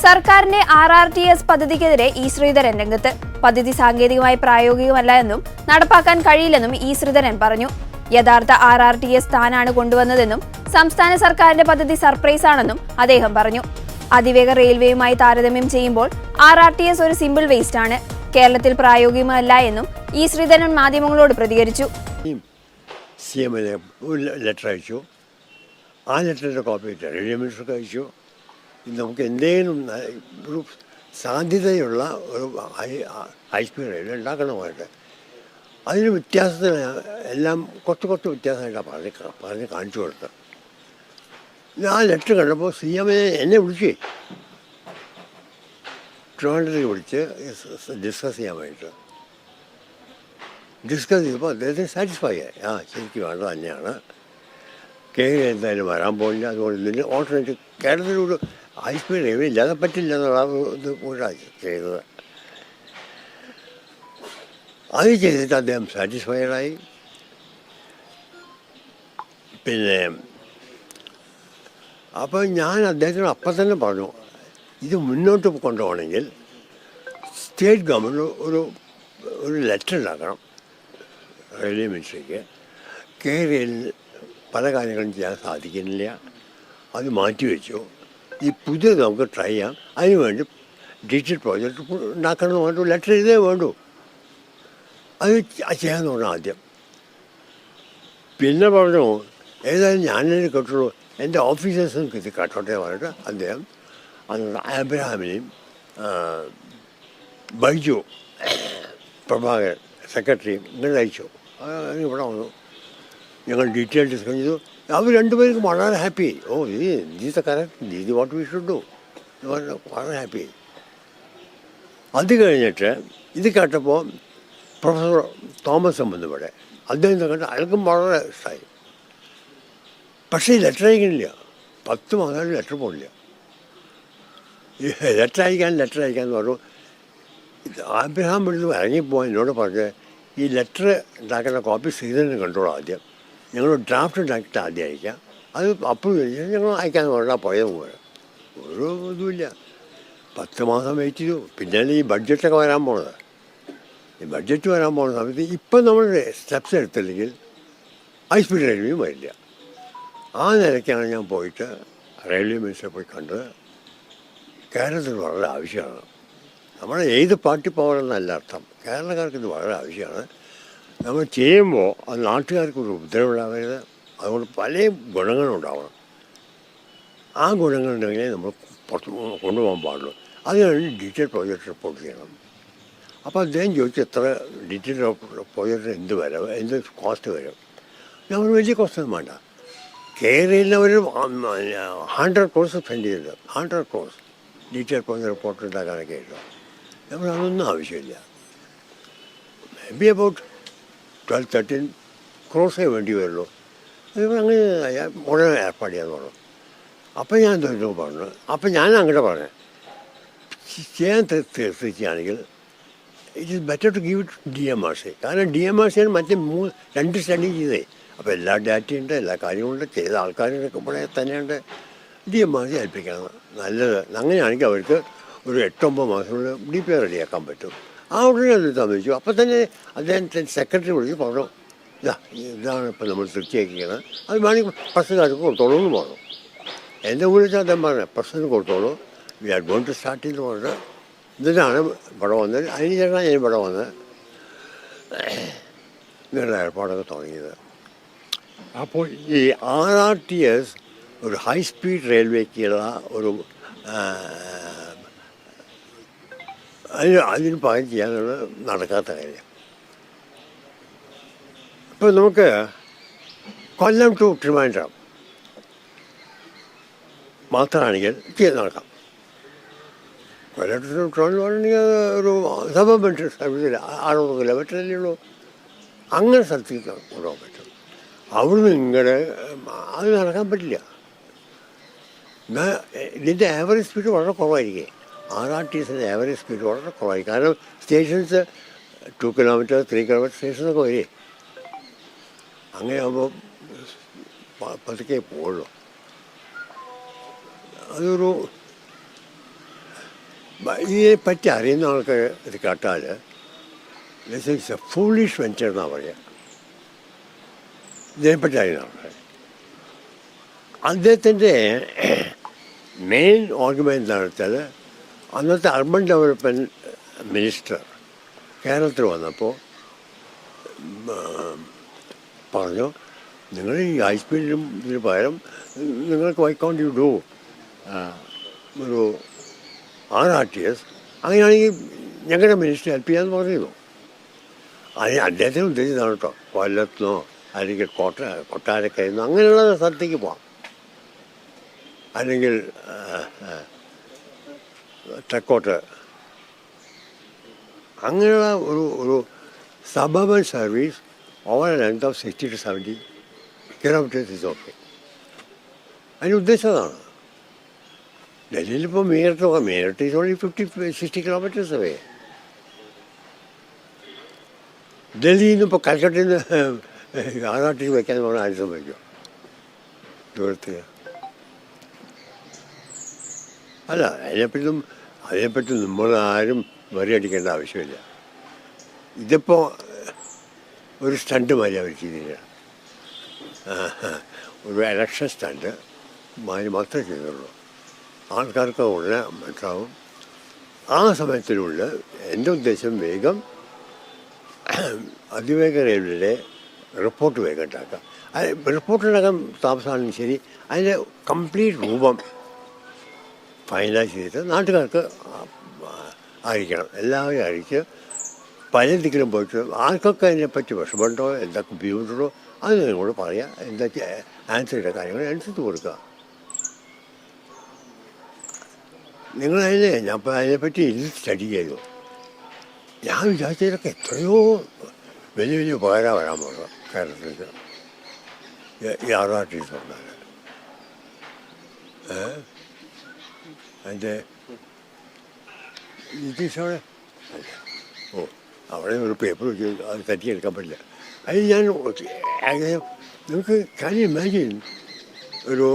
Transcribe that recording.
സർക്കാരിന്റെ RRTS പദ്ധതിക്കെതിരെ E Sreedharan രംഗത്ത്. പദ്ധതി സാങ്കേതികമായി പ്രായോഗികമല്ല എന്നും നടപ്പാക്കാൻ കഴിയില്ലെന്നും ഇ ശ്രീധരൻ പറഞ്ഞു. യഥാർത്ഥ RRTS താനാണ് കൊണ്ടുവന്നതെന്നും സംസ്ഥാന സർക്കാരിന്റെ പദ്ധതി സർപ്രൈസ് ആണെന്നും അദ്ദേഹം പറഞ്ഞു. അതിവേഗ റെയിൽവേയുമായി താരതമ്യം ചെയ്യുമ്പോൾ RRTS ഒരു സിമ്പിൾ വേസ്റ്റ് ആണ്. കേരളത്തിൽ പ്രായോഗികമല്ല എന്നും ഇ ശ്രീധരൻ മാധ്യമങ്ങളോട് പ്രതികരിച്ചു. ലെറ്റർ അയച്ചു. ആ ലെറ്ററിൻ്റെ കോപ്പി റെയിൽവേ മിനിസ്റ്റർക്ക് അയച്ചു. നമുക്ക് എന്തെങ്കിലും ഒരു സാധ്യതയുള്ള ഒരു ഹൈ സ്പീഡ് റെയിൽവേ ഉണ്ടാക്കണമായിട്ട് അതിന് വ്യത്യാസത്തിന് എല്ലാം കുറച്ച് വ്യത്യാസമായിട്ടാണ് പറഞ്ഞ് കാണിച്ചു കൊടുത്തത്. ആ ലെറ്റർ കണ്ടപ്പോൾ CM എന്നെ വിളിച്ചു, ട്രിവാൻഡ്രത്തേക്ക് വിളിച്ച് ഡിസ്കസ് ചെയ്യാനായിട്ട്. ഡിസ്കസ് ചെയ്തപ്പോൾ അദ്ദേഹത്തിന് സാറ്റിസ്ഫൈ ആയി. ശരിക്കും വേണ്ടത് തന്നെയാണ്, കേരളം എന്തായാലും വരാൻ പോയില്ല, അതുകൊണ്ട് ഇതിന് ഓൾട്ടർനേറ്റീവ് കേരളത്തിലൂടെ ഹൈ സ്പീഡ് റെയിൽവേ ഇല്ലാതെ പറ്റില്ല എന്നുള്ള ഇത് കൂടാണ് ചെയ്തത്. അത് ചെയ്തിട്ട് അദ്ദേഹം സാറ്റിസ്ഫൈഡായി. പിന്നെ അപ്പോൾ ഞാൻ അദ്ദേഹത്തിന് അപ്പം തന്നെ പറഞ്ഞു, ഇത് മുന്നോട്ട് കൊണ്ടുപോകണമെങ്കിൽ സ്റ്റേറ്റ് ഗവൺമെൻറ് ഒരു ലെറ്റർ ഉണ്ടാക്കണം റെയിൽവേ മിനിസ്റ്റർക്ക്. കേരളയിൽ പല കാര്യങ്ങളും ചെയ്യാൻ സാധിക്കുന്നില്ല, അത് മാറ്റിവെച്ചു. ഈ പുതിയത് നമുക്ക് ട്രൈ ചെയ്യാം, അതിനുവേണ്ടി ഡിജിറ്റൽ പ്രോജക്റ്റ് ഉണ്ടാക്കണമെന്ന് പറഞ്ഞിട്ട് ലെറ്റർ എഴുതേ വേണ്ടൂ. അത് ചെയ്യാമെന്ന് പറഞ്ഞു ആദ്യം. പിന്നെ പറഞ്ഞു, ഏതായാലും ഞാനതിന് കേട്ടുള്ളൂ, എൻ്റെ ഓഫീസേഴ്സും ഇത് കേട്ടോട്ടെ പറഞ്ഞിട്ട് അദ്ദേഹം അന്ന് അബ്രഹാമിനെയും ബൈജു പ്രഭാകരൻ സെക്രട്ടറിയും ഇങ്ങനെ അയച്ചു. ഇവിടെ വന്നു, ഞങ്ങൾ ഡീറ്റെയിൽ ഡിസ്കസ് ചെയ്തു. അവർ രണ്ടുപേർക്കും വളരെ ഹാപ്പി. ഇത് കറക്റ്റ്, ഇത് വാട്ട് വി ഷുഡ് ഡു എന്ന് പറഞ്ഞ് വളരെ ഹാപ്പി. അത് കഴിഞ്ഞിട്ട് ഇത് കേട്ടപ്പോൾ പ്രൊഫസർ തോമസ് വന്നു ഇവിടെ. അദ്ദേഹത്തെ കണ്ട് അയാൾക്കും വളരെ ഇഷ്ടമായി. പക്ഷേ ഈ ലെറ്റർ അയക്കണില്ല, 10 മാസമായിട്ട് ലെറ്റർ പോകില്ല. ഈ ലെറ്റർ അയക്കാമെന്ന് പറഞ്ഞു. അബ്രഹാം വിളിച്ച് ഇറങ്ങിപ്പോയി എന്നോട് പറഞ്ഞ്, ഈ ലെറ്റർ ഉണ്ടാക്കുന്ന കോപ്പി ശ്രീധരന് കണ്ടോളൂ, ആദ്യം ഞങ്ങൾ ഡ്രാഫ്റ്റ് ഉണ്ടാക്കിയിട്ട് ആദ്യം അയക്കാം, അത് അപ്രൂവ് ചെയ്ത് ഞങ്ങൾ അയക്കാമെന്ന് പറഞ്ഞാൽ പോയത് പോലെ ഒരു ഇതുമില്ല. 10 മാസം വെയിറ്റ് ചെയ്തു. പിന്നെയാണ് ഈ ബഡ്ജറ്റൊക്കെ വരാൻ പോണത്. ഈ ബഡ്ജറ്റ് വരാൻ പോകുന്ന സമയത്ത് ഇപ്പം നമ്മൾ സ്റ്റെപ്സ് എടുത്തില്ലെങ്കിൽ ഹൈ സ്പീഡ് റെയിൽവേയും വരില്ല. ആ നിലയ്ക്കാണ് ഞാൻ പോയിട്ട് റെയിൽവേ മിനിസ്റ്ററെ പോയി കണ്ടത്. കേരളത്തിന് വളരെ ആവശ്യമാണ്. നമ്മുടെ ഏത് പാർട്ടി പോകണമെന്നല്ല അർത്ഥം, കേരളക്കാർക്ക് ഇത് വളരെ ആവശ്യമാണ്. നമ്മൾ ചെയ്യുമ്പോൾ അത് നാട്ടുകാർക്ക് ഒരു ഉപദ്രവമുണ്ടാകരുത്. അതുകൊണ്ട് പല ഗുണങ്ങളുണ്ടാവണം. ആ ഗുണങ്ങളുണ്ടെങ്കിലേ നമ്മൾ പുറത്ത് കൊണ്ടുപോകാൻ പാടുള്ളൂ. അതിനാണ് ഡീറ്റെയിൽ പ്രോജക്റ്റ് റിപ്പോർട്ട് ചെയ്യണം. അപ്പോൾ അദ്ദേഹം ചോദിച്ചു, എത്ര ഡീറ്റെയിൽ പ്രോജക്റ്റിന് എന്ത് കോസ്റ്റ് വരും? ഞാൻ ഒരു വലിയ കോസ്റ്റൊന്നും വേണ്ട. കേരളയിൽ ഒരു 100 crores സ്പെൻഡ് ചെയ്തിട്ടുണ്ട്. 100 crores ഡീറ്റെയിൽ പ്രോജക്റ്റ് റിപ്പോർട്ട് ഉണ്ടാക്കാനൊക്കെ ആയിരുന്നു. നമ്മൾ അതൊന്നും ആവശ്യമില്ല. മേ ബി അബൌട്ട് 12-13 crores വേണ്ടി വരുള്ളൂ. അങ്ങനെ ഉടനെ ഏർപ്പാട് ചെയ്യാന്ന് പറഞ്ഞു. അപ്പം ഞാൻ എന്തോ പറഞ്ഞു. അപ്പം ഞാൻ അങ്ങോട്ട് പറഞ്ഞു, ചെയ്യാൻ തീർച്ചയാണെങ്കിൽ it is better to give it DMRC. കാരണം DMRC മറ്റേ 2 സ്റ്റഡി ചെയ്തേ. അപ്പോൾ എല്ലാ ഡാറ്റയുണ്ട്, എല്ലാ കാര്യങ്ങളുണ്ട്, ചെയ്ത ആൾക്കാരൊക്കെ ഇവിടെ തന്നെയുണ്ട്. DMRC ഏൽപ്പിക്കണം, നല്ലത്. അങ്ങനെയാണെങ്കിൽ അവർക്ക് ഒരു 8-9 മാസത്തിനുള്ളിൽ DP റെഡിയാക്കാൻ പറ്റും. ആ ഉടനെ അത് സമ്മതിച്ചു. അപ്പം തന്നെ അദ്ദേഹത്തിന് സെക്രട്ടറി വിളിച്ച് പറഞ്ഞു, ഇതാണ് ഇപ്പം നമ്മൾ തീർച്ചയാക്കിയത്, അത് വേണമെങ്കിൽ പ്രശ്നക്കാർക്ക് കൊടുത്തോളൂ എന്ന് പറഞ്ഞു. എൻ്റെ വിളിച്ചാൽ അദ്ദേഹം പറഞ്ഞു, പ്രശ്നത്തിന് കൊടുത്തോളൂ, we are going to start ചെയ്ത് പറഞ്ഞിട്ട് ഇതിനാണ് ഇവിടെ വന്നത്. അതിന് ശേഷം ഞാൻ ഇവിടെ വന്ന് ഇങ്ങനെയുള്ള ഏർപ്പാടൊക്കെ തുടങ്ങിയത്. അപ്പോൾ ഈ RRTS ഒരു ഹൈ സ്പീഡ് റെയിൽവേക്കുള്ള ഒരു അതിന് പകരം ചെയ്യാനുള്ളത് നടക്കാത്ത കാര്യം. ഇപ്പോൾ നമുക്ക് കൊല്ലം ടു ട്രിവാൻഡ്രം മാത്രമാണെങ്കിൽ ചെയ്ത് നടക്കാം. കൊല്ലം ടു ട്രിവാൻഡ്രം ഒരു സബർബൻ സർവീസിൽ 60 കിലോമീറ്ററല്ലേ ഉള്ളൂ. അങ്ങനെ സ്ഥലത്തേക്ക് കൊണ്ടുപോകാൻ പറ്റും. അവിടുന്ന് ഇങ്ങനെ അത് നടക്കാൻ പറ്റില്ല. എന്നാൽ ഇതിൻ്റെ ആവറേജ് സ്പീഡ് വളരെ കുറവായിരിക്കും. RRTSൻ്റെ ആവറേജ് സ്പീഡ് വളരെ കുറവായിരിക്കും. കാരണം സ്റ്റേഷൻസ് 2 kilometer 3 kilometer സ്റ്റേഷനൊക്കെ വരെ. അങ്ങനെ ആകുമ്പോൾ പതുക്കെ പോകുള്ളൂ. അതൊരു ഇതിനെപ്പറ്റി അറിയുന്ന ആൾക്ക് ഇത് കേട്ടാൽ this is A foolish venture എന്നാണ് പറയുക. ഇതിനെപ്പറ്റി അറിയുന്ന ആൾക്കാർ അദ്ദേഹത്തിൻ്റെ മെയിൻ ആർഗ്യുമെൻ്റ് എന്താണെന്ന് വെച്ചാൽ അന്നത്തെ അർബൻ ഡെവലപ്മെൻറ്റ് മിനിസ്റ്റർ കേരളത്തിൽ വന്നപ്പോൾ പറഞ്ഞു, നിങ്ങൾ ഈ ഹൈ സ്പീഡിലും ഇതിന് പകരം നിങ്ങൾക്ക് വൈ കോണ്ട് യു ഡു ഒരു RRTS, അങ്ങനെയാണെങ്കിൽ ഞങ്ങളുടെ മിനിസ്റ്റർ ഹെൽപ്പ് ചെയ്യാമെന്ന് പറഞ്ഞിരുന്നു. അതിന് അദ്ദേഹത്തിന് ഉദ്ദേശിച്ചതാണ് കേട്ടോ, കൊല്ലത്തുനിന്നോ അല്ലെങ്കിൽ കൊട്ടാരക്കരയിൽ അങ്ങനെയുള്ള സ്ഥലത്തേക്ക് പോകാം, അല്ലെങ്കിൽ തെക്കോട്ട് അങ്ങനെയുള്ള ഒരു suburban service over a length of 60 to 70 kilometres is okay. അതിന് ഉദ്ദേശിച്ചതാണ്. ഡൽഹിയിലിപ്പോൾ Meerut is only 50-60 kilometres away. ഡൽഹിയിൽ നിന്ന് ഇപ്പോൾ കൽക്കട്ടയിൽ നിന്ന് RRTS വയ്ക്കാൻ പറഞ്ഞാൽ ആരും സംഭവിക്കും ദൂരത്ത്. അല്ല, അതിനെപ്പറ്റി നമ്മളാരും വരിയടിക്കേണ്ട ആവശ്യമില്ല. ഇതിപ്പോൾ ഒരു സ്റ്റണ്ട് മാതിരി അവർ ചെയ്തില്ല, ഒരു ഇലക്ഷൻ സ്റ്റണ്ട് മാതിരി മാത്രമേ ചെയ്തുള്ളൂ. ആൾക്കാർക്ക് ഉടനെ മനസ്സിലാവും. ആ സമയത്തിനുള്ള എൻ്റെ ഉദ്ദേശം വേഗം അതിവേഗ റെയിൽവേയുടെ റിപ്പോർട്ട് വേഗം ഉണ്ടാക്കാം. അത് റിപ്പോർട്ടുണ്ടാക്കാൻ താമസമാണെങ്കിൽ ശരി, അതിൻ്റെ കംപ്ലീറ്റ് രൂപം ഫൈനലൈസ് ചെയ്തിട്ട് നാട്ടുകാർക്ക് അറിയിക്കണം. എല്ലാവരും അറിയിച്ച് പല ദിക്കിലും പോയിട്ട് ആർക്കൊക്കെ അതിനെപ്പറ്റി വിഷമമുണ്ടോ, എന്തൊക്കെ ബുദ്ധിമുട്ടുണ്ടോ അത് നിങ്ങളോട് പറയുക, എന്തൊക്കെ ആൻസർ ചെയ്ത കാര്യങ്ങൾ അനുസരിച്ച് കൊടുക്കുക. ഞാൻ അതിനെപ്പറ്റി സ്റ്റഡി ചെയ്തു. ഞാൻ വിചാരിച്ചതിലൊക്കെ എത്രയോ വലിയ വലിയ ഉപകാരം വരാൻ പോകുന്നത് കേരളത്തിൽ ഈ RRTS പറഞ്ഞാൽ. അതിൻ്റെ അവിടെ അവിടെ ഒരു പേപ്പർ വെച്ച് അത് തട്ടിയെടുക്കാൻ പറ്റില്ല. അതിൽ ഞാൻ ഏകദേശം നമുക്ക് കാര്യം ഇമാജിൻ ഒരു